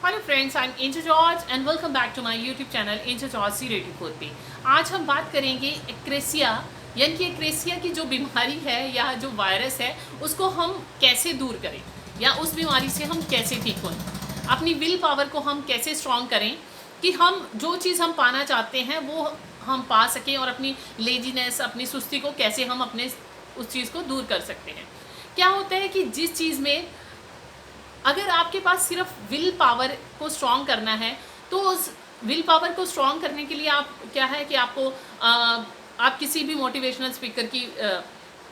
Hello friends, I am Angel George and welcome back to my YouTube channel Angel George C84 पे। आज हम बात करेंगे एक्रेसिया, यानी कि एक्रेसिया की जो बीमारी है या जो वायरस है उसको हम कैसे दूर करें या उस बीमारी से हम कैसे ठीक हों। अपनी विल पावर को हम कैसे स्ट्रॉन्ग करें कि हम जो चीज़ हम पाना चाहते हैं वो हम पा सकें, और अपनी लेजीनेस, अपनी सुस्ती को कैसे हम अपने उस चीज़ को दूर कर सकते हैं। क्या होता है कि जिस चीज़ में अगर आपके पास सिर्फ विल पावर को स्ट्रॉन्ग करना है, तो उस विल पावर को स्ट्रॉन्ग करने के लिए आप क्या है कि आपको आप किसी भी मोटिवेशनल स्पीकर की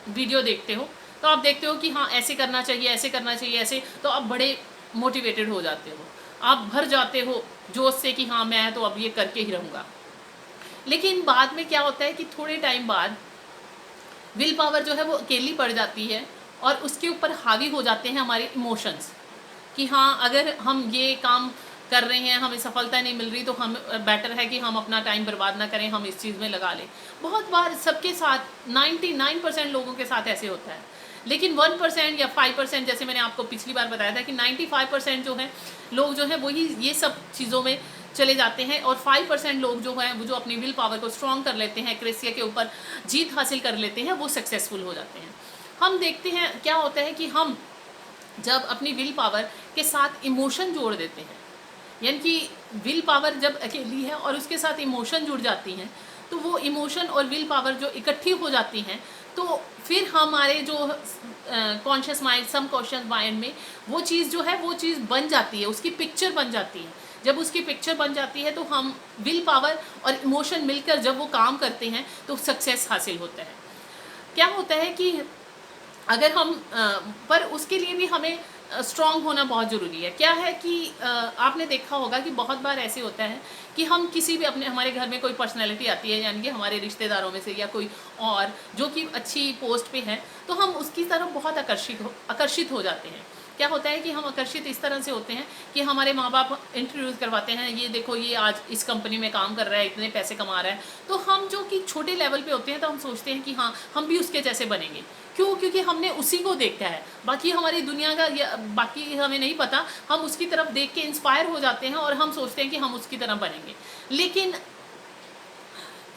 वीडियो देखते हो तो आप देखते हो कि हाँ ऐसे करना चाहिए, ऐसे करना चाहिए, ऐसे, तो आप बड़े मोटिवेटेड हो जाते हो, आप भर जाते हो जोश से कि हाँ मैं तो अब ये करके ही रहूँगा। लेकिन बाद में क्या होता है कि थोड़े टाइम बाद विल पावर जो है वो अकेली पड़ जाती है और उसके ऊपर हावी हो जाते हैं हमारे इमोशंस कि हाँ अगर हम ये काम कर रहे हैं हमें सफलता नहीं मिल रही तो हम बेटर है कि हम अपना टाइम बर्बाद ना करें, हम इस चीज़ में लगा लें। बहुत बार सबके साथ 99% लोगों के साथ ऐसे होता है, लेकिन 1% या 5% जैसे मैंने आपको पिछली बार बताया था कि 95% जो है लोग जो है वही ये सब चीज़ों में चले जाते हैं, और 5% लोग जो हैं वो जो अपनी विल पावर को स्ट्रॉन्ग कर लेते हैं, क्रेसिया के ऊपर जीत हासिल कर लेते हैं, वो सक्सेसफुल हो जाते हैं। हम देखते हैं क्या होता है कि हम जब अपनी विल पावर के साथ इमोशन जोड़ देते हैं, यानी कि विल पावर जब अकेली है और उसके साथ इमोशन जुड़ जाती हैं, तो वो इमोशन और विल पावर जो इकट्ठी हो जाती हैं तो फिर हमारे जो कॉन्शियस माइंड, सब कॉन्शियस माइंड में वो चीज़ जो है वो चीज़ बन जाती है, उसकी पिक्चर बन जाती है। जब उसकी पिक्चर बन जाती है तो हम विल पावर और इमोशन मिलकर जब वो काम करते हैं तो सक्सेस हासिल होता है। क्या होता है कि अगर हम पर उसके लिए भी हमें स्ट्रॉन्ग होना बहुत ज़रूरी है। क्या है कि आपने देखा होगा कि बहुत बार ऐसे होता है कि हम किसी भी अपने हमारे घर में कोई पर्सनैलिटी आती है, यानी कि हमारे रिश्तेदारों में से या कोई और जो कि अच्छी पोस्ट पे है, तो हम उसकी तरफ बहुत आकर्षित हो जाते हैं। क्या होता है कि हम आकर्षित इस तरह से होते हैं कि हमारे माँ बाप इंट्रोड्यूस करवाते हैं, ये देखो ये आज इस कंपनी में काम कर रहा है, इतने पैसे कमा रहा है, तो हम जो कि छोटे लेवल पे होते हैं तो हम सोचते हैं कि हाँ हम भी उसके जैसे बनेंगे। क्यों? क्योंकि हमने उसी को देखा है, बाकी हमारी दुनिया का या बाकी हमें नहीं पता, हम उसकी तरफ देख के इंस्पायर हो जाते हैं और हम सोचते हैं कि हम उसकी तरह बनेंगे। लेकिन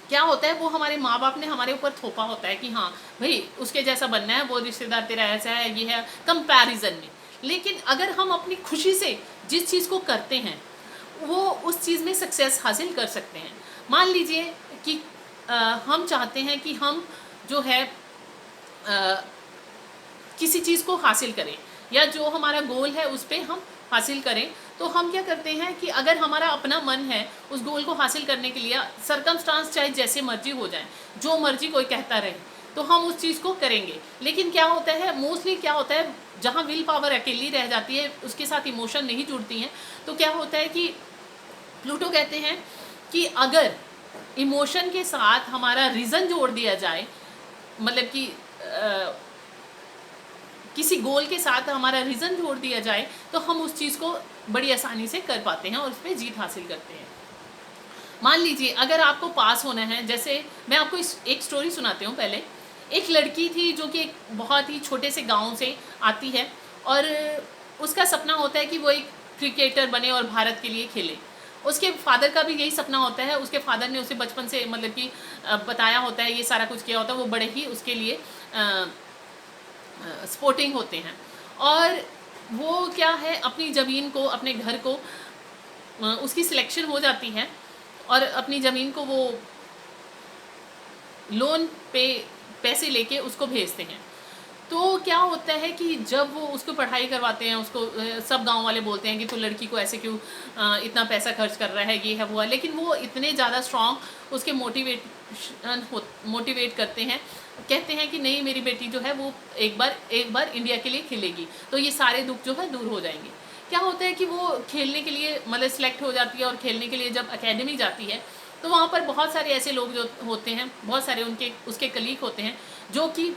क्या होता है वो हमारे माँ बाप ने हमारे ऊपर थोपा होता है कि हाँ भाई उसके जैसा बनना है, वो रिश्तेदार तेरा ऐसा है, ये है, कंपैरिजन में। लेकिन अगर हम अपनी खुशी से जिस चीज़ को करते हैं वो उस चीज़ में सक्सेस हासिल कर सकते हैं। मान लीजिए कि हम चाहते हैं कि हम जो है किसी चीज़ को हासिल करें या जो हमारा गोल है उस पर हम हासिल करें, तो हम क्या करते हैं कि अगर हमारा अपना मन है उस गोल को हासिल करने के लिए, सरकमस्टांस चाहे जैसे मर्जी हो जाए, जो मर्जी कोई कहता रहे, तो हम उस चीज़ को करेंगे। लेकिन क्या होता है मोस्टली, क्या होता है जहाँ विल पावर अकेली रह जाती है, उसके साथ इमोशन नहीं जुड़ती हैं, तो क्या होता है कि प्लूटो कहते हैं कि अगर इमोशन के साथ हमारा रीज़न जोड़ दिया जाए, मतलब कि किसी गोल के साथ हमारा रीज़न जोड़ दिया जाए, तो हम उस चीज़ को बड़ी आसानी से कर पाते हैं और उस पर जीत हासिल करते हैं। मान लीजिए अगर आपको पास होना है, जैसे मैं आपको एक स्टोरी सुनाती हूँ। पहले एक लड़की थी जो कि एक बहुत ही छोटे से गांव से आती है, और उसका सपना होता है कि वो एक क्रिकेटर बने और भारत के लिए खेले। उसके फादर का भी यही सपना होता है, उसके फादर ने उसे बचपन से मतलब कि बताया होता है, ये सारा कुछ किया होता है, वो बड़े ही उसके लिए स्पोर्टिंग होते हैं। और वो क्या है अपनी ज़मीन को, अपने घर को, उसकी सिलेक्शन हो जाती है और अपनी ज़मीन को वो लोन पे पैसे लेके उसको भेजते हैं। तो क्या होता है कि जब वो उसको पढ़ाई करवाते हैं, उसको सब गांव वाले बोलते हैं कि तू लड़की को ऐसे क्यों इतना पैसा खर्च कर रहा है, ये है वो है, लेकिन वो इतने ज़्यादा स्ट्रॉन्ग उसके मोटिवेट करते हैं, कहते हैं कि नहीं मेरी बेटी जो है वो एक बार इंडिया के लिए खेलेगी तो ये सारे दुख जो है दूर हो जाएंगे। क्या होता है कि वो खेलने के लिए मतलब सिलेक्ट हो जाती है, और खेलने के लिए जब एकेडमी जाती है तो वहाँ पर बहुत सारे ऐसे लोग जो होते हैं, बहुत सारे उसके कलीग होते हैं जो कि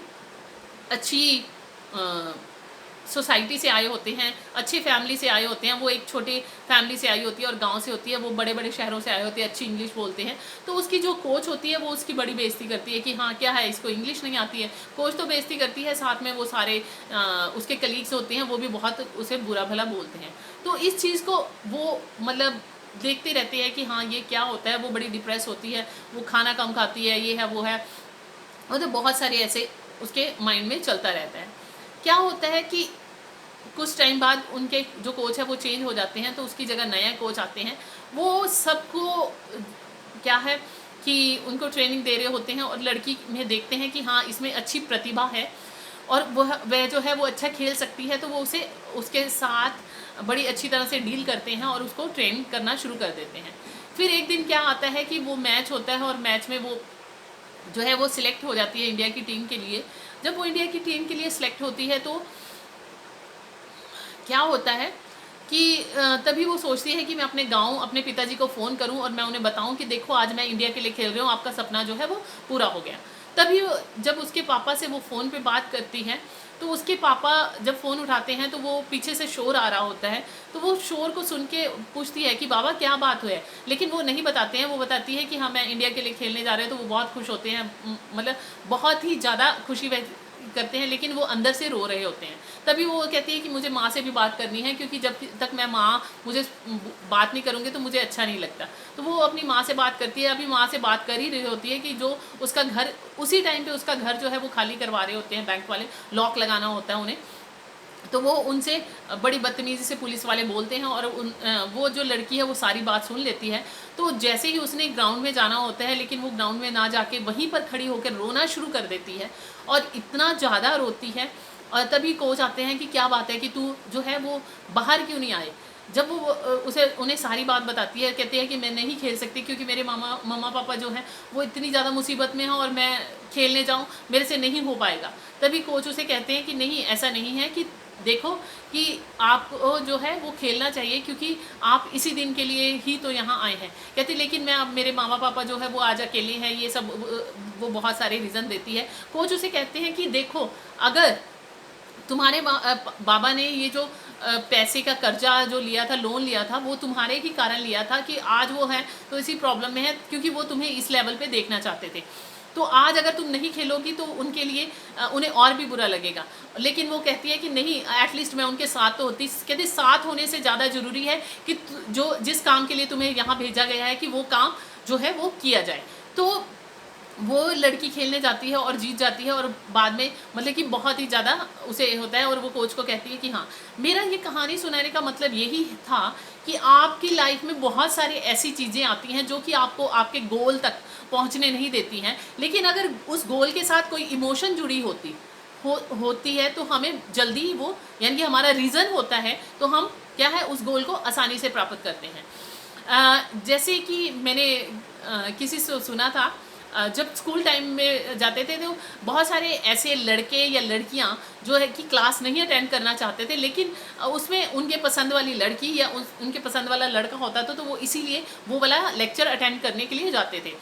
अच्छी सोसाइटी से आए होते हैं, अच्छी फैमिली से आए होते हैं, वो एक छोटी फैमिली से आई होती है और गांव से होती है, वो बड़े बड़े शहरों से आए होते हैं, अच्छी इंग्लिश बोलते हैं, तो उसकी जो कोच होती है वो उसकी बड़ी बेइज्जती करती है कि हाँ क्या है, इसको इंग्लिश नहीं आती है। कोच तो बेइज्जती करती है, साथ में वो सारे उसके कलीग्स होते हैं वो भी बहुत उसे बुरा भला बोलते हैं। तो इस चीज़ को वो मतलब देखते रहते हैं कि हाँ ये क्या होता है, वो बड़ी डिप्रेस होती है, वो खाना कम खाती है, ये है वो है, मतलब बहुत सारे ऐसे उसके माइंड में चलता रहता है। क्या होता है कि कुछ टाइम बाद उनके जो कोच है वो चेंज हो जाते हैं, तो उसकी जगह नया कोच आते हैं। वो सबको क्या है कि उनको ट्रेनिंग दे रहे होते हैं और लड़की में देखते हैं कि हाँ इसमें अच्छी प्रतिभा है और वह जो है वो अच्छा खेल सकती है, तो वो उसे उसके साथ बड़ी अच्छी तरह से डील करते हैं और उसको ट्रेन करना शुरू कर देते हैं। फिर एक दिन क्या आता है कि वो मैच होता है और मैच में वो जो है वो सिलेक्ट हो जाती है इंडिया की टीम के लिए। जब वो इंडिया की टीम के लिए सिलेक्ट होती है तो क्या होता है कि तभी वो सोचती है कि मैं अपने गाँव अपने पिताजी को फ़ोन करूं और मैं उन्हें बताऊं कि देखो आज मैं इंडिया के लिए खेल रही हूँ, आपका सपना जो है वो पूरा हो गया। तभी जब उसके पापा से वो फ़ोन पे बात करती है तो उसके पापा जब फ़ोन उठाते हैं तो वो पीछे से शोर आ रहा होता है, तो वो शोर को सुन के पूछती है कि बाबा क्या बात हुई है, लेकिन वो नहीं बताते हैं। वो बताती है कि हाँ मैं इंडिया के लिए खेलने जा रहे हैं, तो वो बहुत खुश होते हैं, मतलब बहुत ही ज़्यादा खुशी करते हैं, लेकिन वो अंदर से रो रहे होते हैं। तभी वो कहती है कि मुझे माँ से भी बात करनी है, क्योंकि जब तक मैं माँ मुझे बात नहीं करूँगी तो मुझे अच्छा नहीं लगता। तो वो अपनी माँ से बात करती है, अभी माँ से बात कर ही रही होती है कि जो उसका घर उसी टाइम पे उसका घर जो है वो खाली करवा रहे होते हैं बैंक वाले, लॉक लगाना होता है उन्हें। तो वो उनसे बड़ी बदतमीज़ी से पुलिस वाले बोलते हैं और वो जो लड़की है वो सारी बात सुन लेती है। तो जैसे ही उसने ग्राउंड में जाना होता है, लेकिन वो ग्राउंड में ना जाके वहीं पर खड़ी होकर रोना शुरू कर देती है और इतना ज़्यादा रोती है। और तभी कोच आते हैं कि क्या बात है कि तू जो है वो बाहर क्यों नहीं आए। जब वो उसे उन्हें सारी बात बताती है, कहती है कि मैं नहीं खेल सकती क्योंकि मेरे मम्मा पापा जो हैं वो इतनी ज़्यादा मुसीबत में हैं और मैं खेलने जाऊँ मेरे से नहीं हो पाएगा। तभी कोच उसे कहते हैं कि नहीं, ऐसा नहीं है, कि देखो कि आपको जो है वो खेलना चाहिए, क्योंकि आप इसी दिन के लिए ही तो यहाँ आए हैं। कहती लेकिन मैं अब मेरे मामा पापा जो है वो आज अकेले हैं, ये सब वो बहुत सारे रीज़न देती है। कोच उसे कहते हैं कि देखो अगर तुम्हारे बाबा ने ये जो पैसे का कर्जा जो लिया था, लोन लिया था, वो तुम्हारे ही कारण लिया था कि आज वो है तो इसी प्रॉब्लम में है, क्योंकि वो तुम्हें इस लेवल पे देखना चाहते थे। तो आज अगर तुम नहीं खेलोगी तो उनके लिए उन्हें और भी बुरा लगेगा। लेकिन वो कहती है कि नहीं, एटलीस्ट मैं उनके साथ तो होती। कहती साथ होने से ज़्यादा ज़रूरी है कि जो जिस काम के लिए तुम्हें यहाँ भेजा गया है कि वो काम जो है वो किया जाए। तो वो लड़की खेलने जाती है और जीत जाती है और बाद में मतलब कि बहुत ही ज़्यादा उसे होता है और वो कोच को कहती है कि हाँ, मेरा ये कहानी सुनाने का मतलब यही था कि आपकी लाइफ में बहुत सारी ऐसी चीज़ें आती हैं जो कि आपको आपके गोल तक पहुंचने नहीं देती हैं, लेकिन अगर उस गोल के साथ कोई इमोशन जुड़ी होती है तो हमें जल्दी वो, यानी कि हमारा रीज़न होता है, तो हम क्या है उस गोल को आसानी से प्राप्त करते हैं। जैसे कि मैंने किसी से सुना था, जब स्कूल टाइम में जाते थे तो बहुत सारे ऐसे लड़के या लड़कियां जो है कि क्लास नहीं अटेंड करना चाहते थे, लेकिन उसमें उनके पसंद वाली लड़की या उनके पसंद वाला लड़का होता था, तो वो इसीलिए वो वाला लेक्चर अटेंड करने के लिए जाते थे।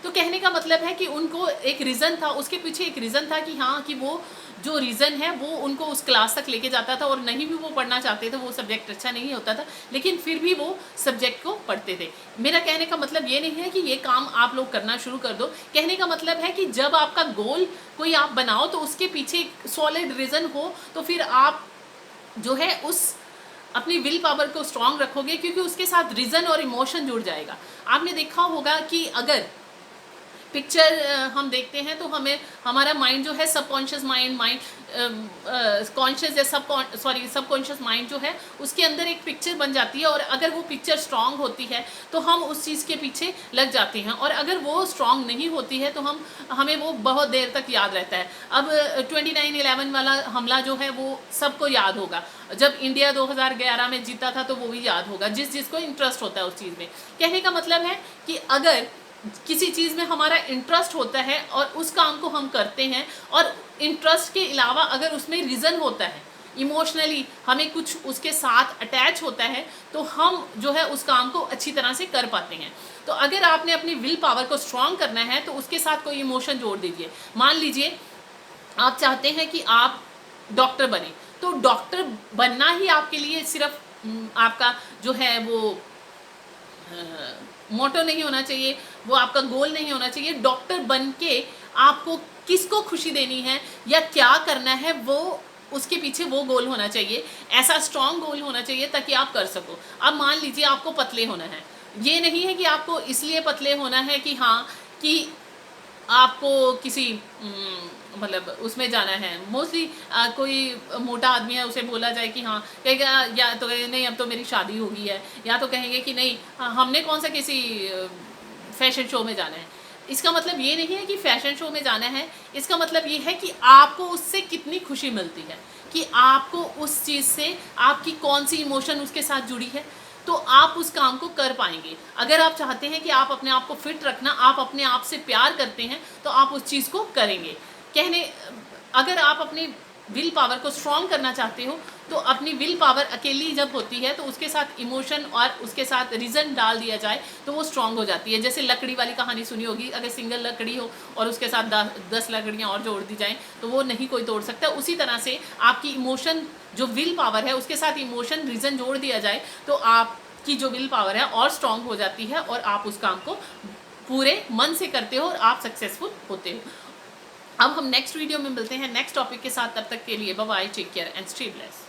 तो कहने का मतलब है कि उनको एक रीज़न था, उसके पीछे एक रीज़न था कि हाँ, कि वो जो रीज़न है वो उनको उस क्लास तक लेके जाता था, और नहीं भी वो पढ़ना चाहते थे, वो सब्जेक्ट अच्छा नहीं होता था, लेकिन फिर भी वो सब्जेक्ट को पढ़ते थे। मेरा कहने का मतलब ये नहीं है कि ये काम आप लोग करना शुरू कर दो। कहने का मतलब है कि जब आपका गोल कोई आप बनाओ तो उसके पीछे एक सॉलिड रीज़न हो, तो फिर आप जो है उस अपनी विल पावर को स्ट्रांग रखोगे, क्योंकि उसके साथ रीज़न और इमोशन जुड़ जाएगा। आपने देखा होगा कि अगर पिक्चर हम देखते हैं तो हमें हमारा माइंड जो है सबकॉन्शियस माइंड कॉन्शियस या सबकॉन्शियस माइंड जो है उसके अंदर एक पिक्चर बन जाती है, और अगर वो पिक्चर स्ट्रांग होती है तो हम उस चीज़ के पीछे लग जाते हैं, और अगर वो स्ट्रांग नहीं होती है तो हमें वो बहुत देर तक याद रहता है। अब 29/11 वाला हमला जो है वो सबको याद होगा, जब इंडिया 2011 में जीता था तो वो भी याद होगा, जिसको इंटरेस्ट होता है उस चीज़ में। कहने का मतलब है कि अगर किसी चीज़ में हमारा इंटरेस्ट होता है और उस काम को हम करते हैं, और इंटरेस्ट के अलावा अगर उसमें रीज़न होता है, इमोशनली हमें कुछ उसके साथ अटैच होता है, तो हम जो है उस काम को अच्छी तरह से कर पाते हैं। तो अगर आपने अपनी विल पावर को स्ट्रॉन्ग करना है तो उसके साथ कोई इमोशन जोड़ दीजिए। मान लीजिए आप चाहते हैं कि आप डॉक्टर बने, तो डॉक्टर बनना ही आपके लिए सिर्फ आपका जो है वो मोटो नहीं होना चाहिए, वो आपका गोल नहीं होना चाहिए। डॉक्टर बन के आपको किसको खुशी देनी है या क्या करना है, वो उसके पीछे वो गोल होना चाहिए, ऐसा स्ट्रॉन्ग गोल होना चाहिए ताकि आप कर सको। अब मान लीजिए आपको पतले होना है, ये नहीं है कि आपको इसलिए पतले होना है कि हाँ कि आपको किसी मतलब उसमें जाना है। मोस्टली कोई मोटा आदमी है, उसे बोला जाए कि हाँ, कहेगा या तो कहेगा नहीं अब तो मेरी शादी हो गई है, या तो कहेंगे कि नहीं हमने कौन सा किसी फैशन शो में जाना है। इसका मतलब ये नहीं है कि फैशन शो में जाना है, इसका मतलब ये है कि आपको उससे कितनी खुशी मिलती है, कि आपको उस चीज़ से आपकी कौन सी इमोशन उसके साथ जुड़ी है, तो आप उस काम को कर पाएंगे। अगर आप चाहते हैं कि आप अपने आप को फिट रखना, आप अपने आप से प्यार करते हैं, तो आप उस चीज़ को करेंगे। अगर आप अपनी विल पावर को स्ट्रॉन्ग करना चाहते हो, तो अपनी विल पावर अकेली जब होती है तो उसके साथ इमोशन और उसके साथ रीज़न डाल दिया जाए तो वो स्ट्रॉन्ग हो जाती है। जैसे लकड़ी वाली कहानी सुनी होगी, अगर सिंगल लकड़ी हो और उसके साथ 10 लकड़ियाँ और जोड़ दी जाएँ तो वो नहीं कोई तोड़ सकता। उसी तरह से आपकी इमोशन जो विल पावर है उसके साथ इमोशन रीज़न जोड़ दिया जाए तो आपकी जो विल पावर है और स्ट्रॉन्ग हो जाती है और आप उस काम को पूरे मन से करते हो और आप सक्सेसफुल होते हो। अब हम नेक्स्ट वीडियो में मिलते हैं नेक्स्ट टॉपिक के साथ, तब तक के लिए bye bye, take care and stay blessed.